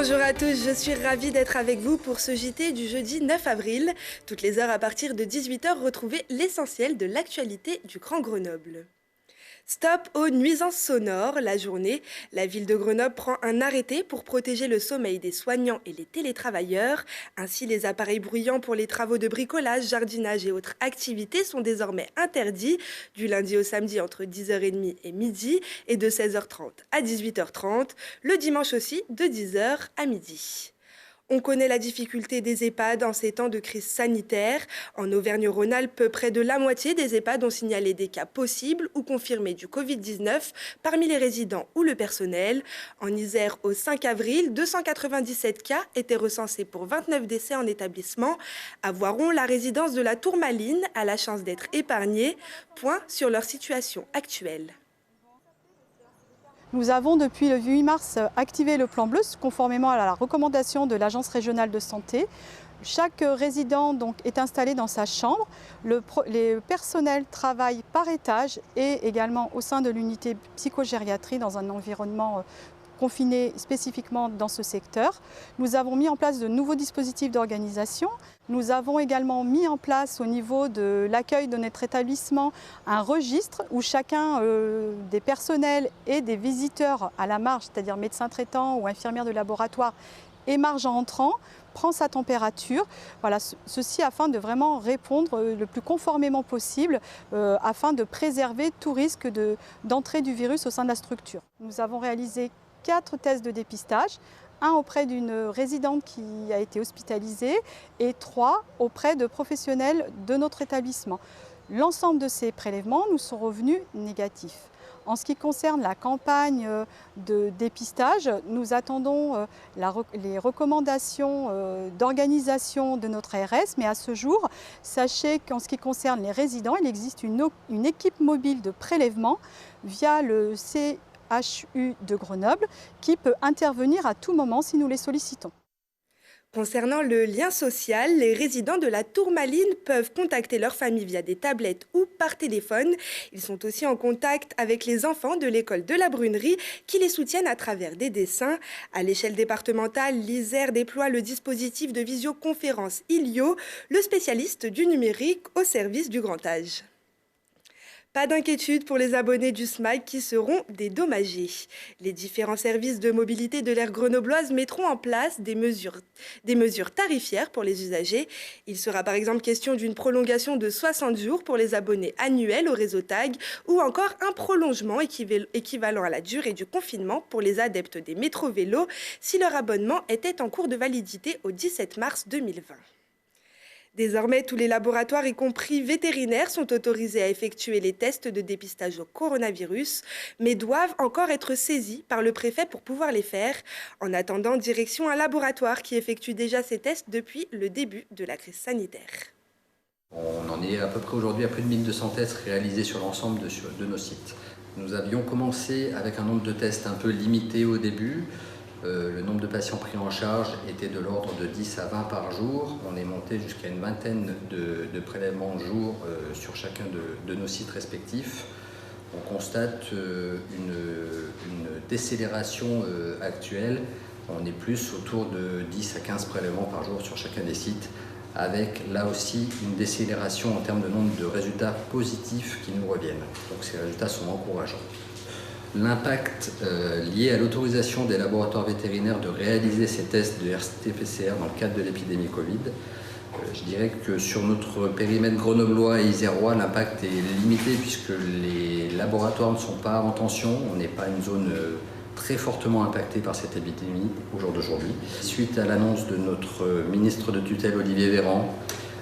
Bonjour à tous, je suis ravie d'être avec vous pour ce JT du jeudi 9 avril. Toutes les heures à partir de 18h, retrouvez l'essentiel de l'actualité du Grand Grenoble. Stop aux nuisances sonores. La journée, la ville de Grenoble prend un arrêté pour protéger le sommeil des soignants et les télétravailleurs. Ainsi, les appareils bruyants pour les travaux de bricolage, jardinage et autres activités sont désormais interdits du lundi au samedi entre 10h30 et midi et de 16h30 à 18h30, le dimanche aussi de 10h à midi. On connaît la difficulté des EHPAD en ces temps de crise sanitaire. En Auvergne-Rhône-Alpes, près de la moitié des EHPAD ont signalé des cas possibles ou confirmés du Covid-19 parmi les résidents ou le personnel. En Isère, au 5 avril, 297 cas étaient recensés pour 29 décès en établissement. À Voiron, la résidence de la Tourmaline a la chance d'être épargnée. Point sur leur situation actuelle. Nous avons depuis le 8 mars activé le plan bleu conformément à la recommandation de l'Agence régionale de santé. Chaque résident donc, est installé dans sa chambre. Les personnels travaillent par étage et également au sein de l'unité psychogériatrie dans un environnement confinés spécifiquement dans ce secteur. Nous avons mis en place de nouveaux dispositifs d'organisation. Nous avons également mis en place au niveau de l'accueil de notre établissement un registre où chacun des personnels et des visiteurs à la marge, c'est-à-dire médecins traitants ou infirmières de laboratoire, émarge en entrant, prend sa température, voilà, ceci afin de vraiment répondre le plus conformément possible, afin de préserver tout risque d'entrée du virus au sein de la structure. Nous avons réalisé 4 tests de dépistage, un auprès d'une résidente qui a été hospitalisée et 3 auprès de professionnels de notre établissement. L'ensemble de ces prélèvements nous sont revenus négatifs. En ce qui concerne la campagne de dépistage, nous attendons les recommandations d'organisation de notre ARS, mais à ce jour, sachez qu'en ce qui concerne les résidents, il existe une équipe mobile de prélèvement via le CHU de Grenoble qui peut intervenir à tout moment si nous les sollicitons. Concernant le lien social, les résidents de la Tourmaline peuvent contacter leur famille via des tablettes ou par téléphone. Ils sont aussi en contact avec les enfants de l'école de la Brunerie qui les soutiennent à travers des dessins. À l'échelle départementale, l'Isère déploie le dispositif de visioconférence Ilio, le spécialiste du numérique au service du grand âge. Pas d'inquiétude pour les abonnés du SMIC qui seront dédommagés. Les différents services de mobilité de l'aire grenobloise mettront en place des mesures tarifaires pour les usagers. Il sera par exemple question d'une prolongation de 60 jours pour les abonnés annuels au réseau TAG ou encore un prolongement équivalent à la durée du confinement pour les adeptes des métro-vélos si leur abonnement était en cours de validité au 17 mars 2020. Désormais, tous les laboratoires, y compris vétérinaires, sont autorisés à effectuer les tests de dépistage au coronavirus, mais doivent encore être saisis par le préfet pour pouvoir les faire. En attendant, direction un laboratoire qui effectue déjà ces tests depuis le début de la crise sanitaire. On en est à peu près aujourd'hui à plus de 1200 tests réalisés sur l'ensemble de nos sites. Nous avions commencé avec un nombre de tests un peu limité au début. Le nombre de patients pris en charge était de l'ordre de 10 à 20 par jour. On est monté jusqu'à une vingtaine de prélèvements jour sur chacun de nos sites respectifs. On constate une décélération actuelle. On est plus autour de 10 à 15 prélèvements par jour sur chacun des sites, avec là aussi une décélération en termes de nombre de résultats positifs qui nous reviennent. Donc ces résultats sont encourageants. L'impact lié à l'autorisation des laboratoires vétérinaires de réaliser ces tests de RT-PCR dans le cadre de l'épidémie Covid, je dirais que sur notre périmètre grenoblois et isérois, l'impact est limité puisque les laboratoires ne sont pas en tension. On n'est pas une zone très fortement impactée par cette épidémie au jour d'aujourd'hui. Suite à l'annonce de notre ministre de tutelle Olivier Véran,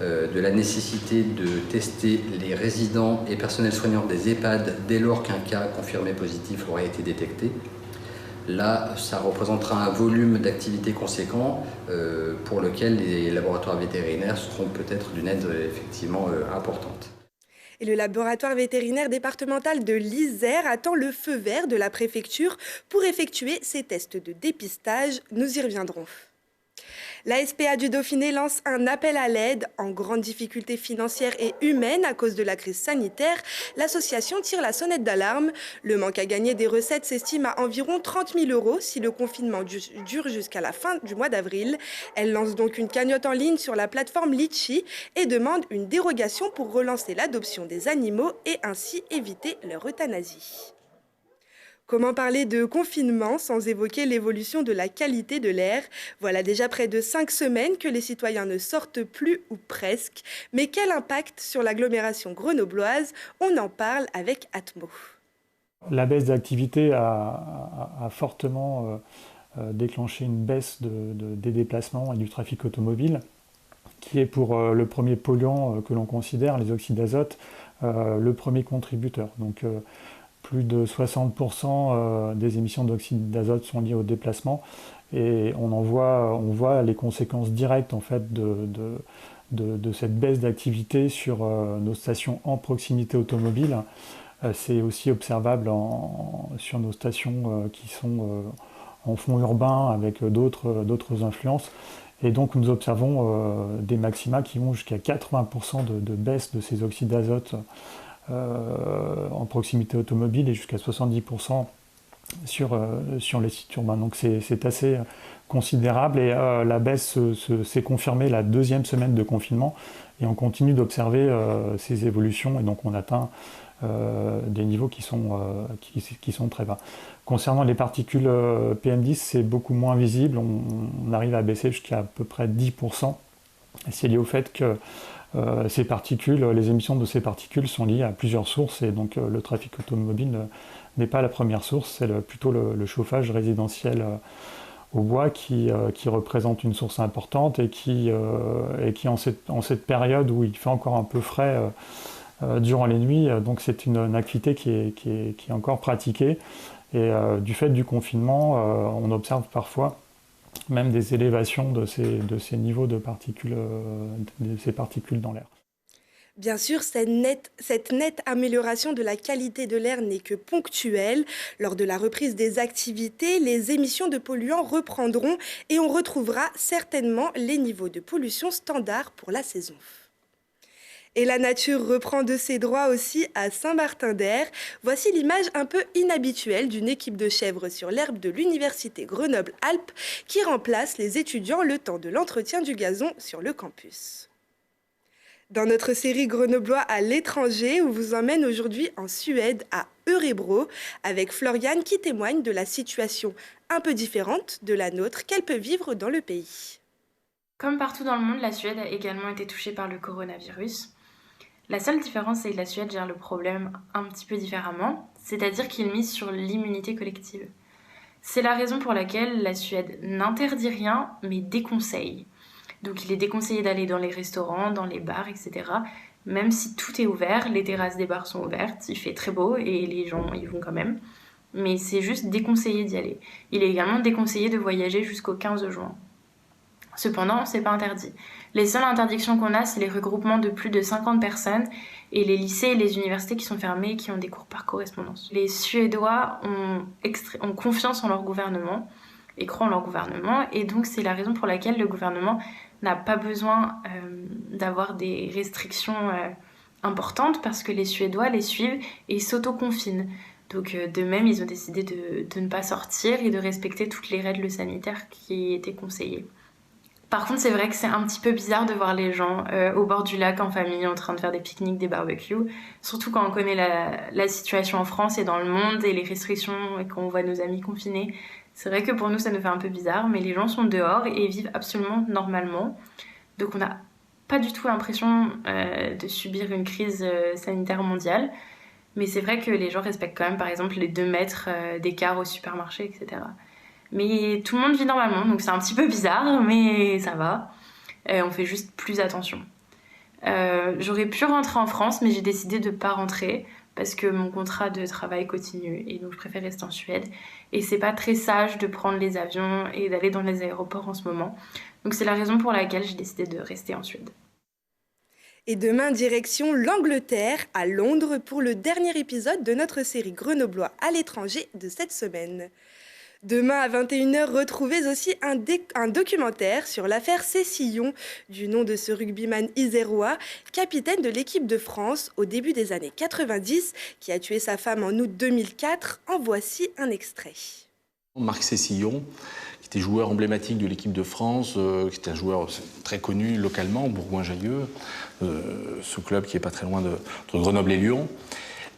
de la nécessité de tester les résidents et personnels soignants des EHPAD dès lors qu'un cas confirmé positif aurait été détecté. Là, ça représentera un volume d'activité conséquent pour lequel les laboratoires vétérinaires seront peut-être d'une aide effectivement importante. Et le laboratoire vétérinaire départemental de l'Isère attend le feu vert de la préfecture pour effectuer ces tests de dépistage. Nous y reviendrons. La SPA du Dauphiné lance un appel à l'aide. En grande difficulté financière et humaine à cause de la crise sanitaire, l'association tire la sonnette d'alarme. Le manque à gagner des recettes s'estime à environ 30 000 € si le confinement dure jusqu'à la fin du mois d'avril. Elle lance donc une cagnotte en ligne sur la plateforme Litchi et demande une dérogation pour relancer l'adoption des animaux et ainsi éviter leur euthanasie. Comment parler de confinement sans évoquer l'évolution de la qualité de l'air? Voilà déjà près de 5 semaines que les citoyens ne sortent plus ou presque. Mais quel impact sur l'agglomération grenobloise? On en parle avec Atmo. La baisse d'activité a fortement déclenché une baisse des déplacements et du trafic automobile, qui est pour le premier polluant que l'on considère, les oxydes d'azote, le premier contributeur. Donc, plus de 60% des émissions d'oxyde d'azote sont liées au déplacement et on voit les conséquences directes en fait de cette baisse d'activité sur nos stations en proximité automobile. C'est aussi observable sur nos stations qui sont en fond urbain avec d'autres influences. Et donc nous observons des maxima qui vont jusqu'à 80% de baisse de ces oxydes d'azote en proximité automobile et jusqu'à 70% sur les sites urbains. Donc c'est assez considérable et la baisse s'est confirmée la deuxième semaine de confinement et on continue d'observer ces évolutions et donc on atteint des niveaux qui sont très bas. Concernant les particules PM10, c'est beaucoup moins visible, on arrive à baisser jusqu'à à peu près 10%. Et c'est lié au fait que ces particules, les émissions de ces particules sont liées à plusieurs sources et donc le trafic automobile n'est pas la première source, c'est plutôt le chauffage résidentiel au bois qui représente une source importante et qui en cette période où il fait encore un peu frais durant les nuits, donc c'est une activité qui est encore pratiquée et du fait du confinement, on observe parfois même des élévations de ces niveaux de ces particules dans l'air. Bien sûr, cette nette amélioration de la qualité de l'air n'est que ponctuelle. Lors de la reprise des activités, les émissions de polluants reprendront et on retrouvera certainement les niveaux de pollution standards pour la saison. Et la nature reprend de ses droits aussi à Saint-Martin-d'Air. Voici l'image un peu inhabituelle d'une équipe de chèvres sur l'herbe de l'université Grenoble-Alpes qui remplace les étudiants le temps de l'entretien du gazon sur le campus. Dans notre série Grenoblois à l'étranger, on vous emmène aujourd'hui en Suède, à Örebro, avec Floriane qui témoigne de la situation un peu différente de la nôtre qu'elle peut vivre dans le pays. Comme partout dans le monde, la Suède a également été touchée par le coronavirus. La seule différence, c'est que la Suède gère le problème un petit peu différemment, c'est-à-dire qu'il mise sur l'immunité collective. C'est la raison pour laquelle la Suède n'interdit rien, mais déconseille. Donc il est déconseillé d'aller dans les restaurants, dans les bars, etc. Même si tout est ouvert, les terrasses des bars sont ouvertes, il fait très beau et les gens y vont quand même. Mais c'est juste déconseillé d'y aller. Il est également déconseillé de voyager jusqu'au 15 juin. Cependant, c'est pas interdit. Les seules interdictions qu'on a, c'est les regroupements de plus de 50 personnes et les lycées et les universités qui sont fermés et qui ont des cours par correspondance. Les Suédois ont confiance en leur gouvernement et croient en leur gouvernement et donc c'est la raison pour laquelle le gouvernement n'a pas besoin d'avoir des restrictions importantes parce que les Suédois les suivent et s'auto-confinent. Donc de même, ils ont décidé de ne pas sortir et de respecter toutes les règles sanitaires qui étaient conseillées. Par contre, c'est vrai que c'est un petit peu bizarre de voir les gens au bord du lac en famille en train de faire des pique-niques, des barbecues. Surtout quand on connaît la situation en France et dans le monde et les restrictions et quand on voit nos amis confinés. C'est vrai que pour nous, ça nous fait un peu bizarre, mais les gens sont dehors et vivent absolument normalement. Donc on n'a pas du tout l'impression de subir une crise sanitaire mondiale. Mais c'est vrai que les gens respectent quand même, par exemple, les 2 mètres d'écart au supermarché, etc. Mais tout le monde vit normalement, donc c'est un petit peu bizarre, mais ça va. On fait juste plus attention. J'aurais pu rentrer en France, mais j'ai décidé de ne pas rentrer parce que mon contrat de travail continue et donc je préfère rester en Suède. Et c'est pas très sage de prendre les avions et d'aller dans les aéroports en ce moment. Donc c'est la raison pour laquelle j'ai décidé de rester en Suède. Et demain, direction l'Angleterre, à Londres, pour le dernier épisode de notre série Grenoblois à l'étranger de cette semaine. Demain à 21h, retrouvez aussi un documentaire sur l'affaire Cécillon, du nom de ce rugbyman isérois, capitaine de l'équipe de France au début des années 90, qui a tué sa femme en août 2004. En voici un extrait. Marc Cécillon, qui était joueur emblématique de l'équipe de France, qui était un joueur très connu localement, Bourgoin-Jallieu, ce club qui n'est pas très loin de Grenoble et Lyon,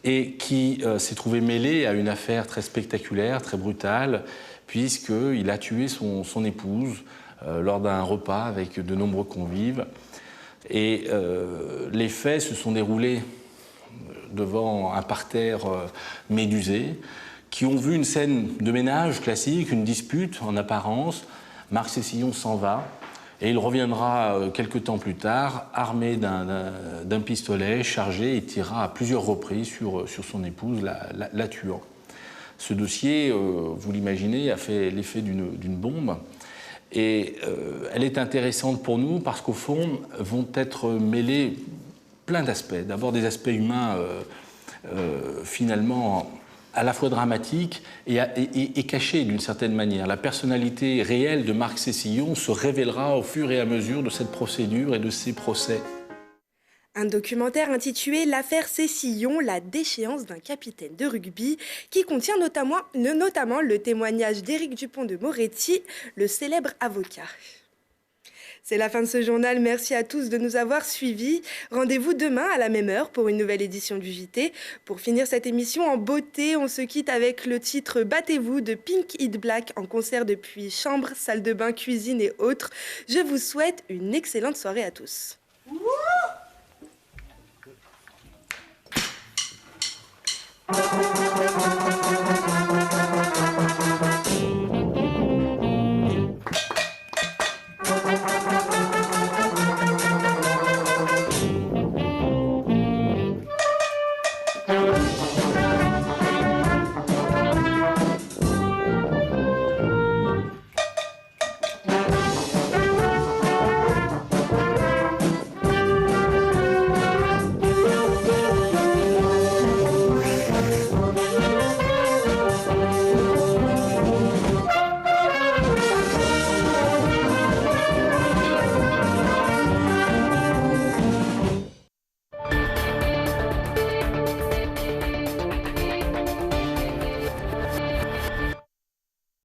et qui s'est trouvé mêlé à une affaire très spectaculaire, très brutale, puisqu'il a tué son épouse lors d'un repas avec de nombreux convives. Et les faits se sont déroulés devant un parterre médusé, qui ont vu une scène de ménage classique, une dispute en apparence. Marc Cécillon s'en va et il reviendra quelques temps plus tard, armé d'un pistolet chargé, et tirera à plusieurs reprises sur son épouse, la tuant. Ce dossier, vous l'imaginez, a fait l'effet d'une bombe. Et elle est intéressante pour nous parce qu'au fond, vont être mêlés plein d'aspects. D'abord des aspects humains finalement à la fois dramatiques et cachés d'une certaine manière. La personnalité réelle de Marc Cécillon se révélera au fur et à mesure de cette procédure et de ces procès. Un documentaire intitulé « L'affaire Cécillon, la déchéance d'un capitaine de rugby » qui contient notamment le témoignage d'Éric Dupont de Moretti, le célèbre avocat. C'est la fin de ce journal. Merci à tous de nous avoir suivis. Rendez-vous demain à la même heure pour une nouvelle édition du JT. Pour finir cette émission en beauté, on se quitte avec le titre « Battez-vous » de Pink Hit Black en concert depuis chambre, salle de bain, cuisine et autres. Je vous souhaite une excellente soirée à tous. Wouhou!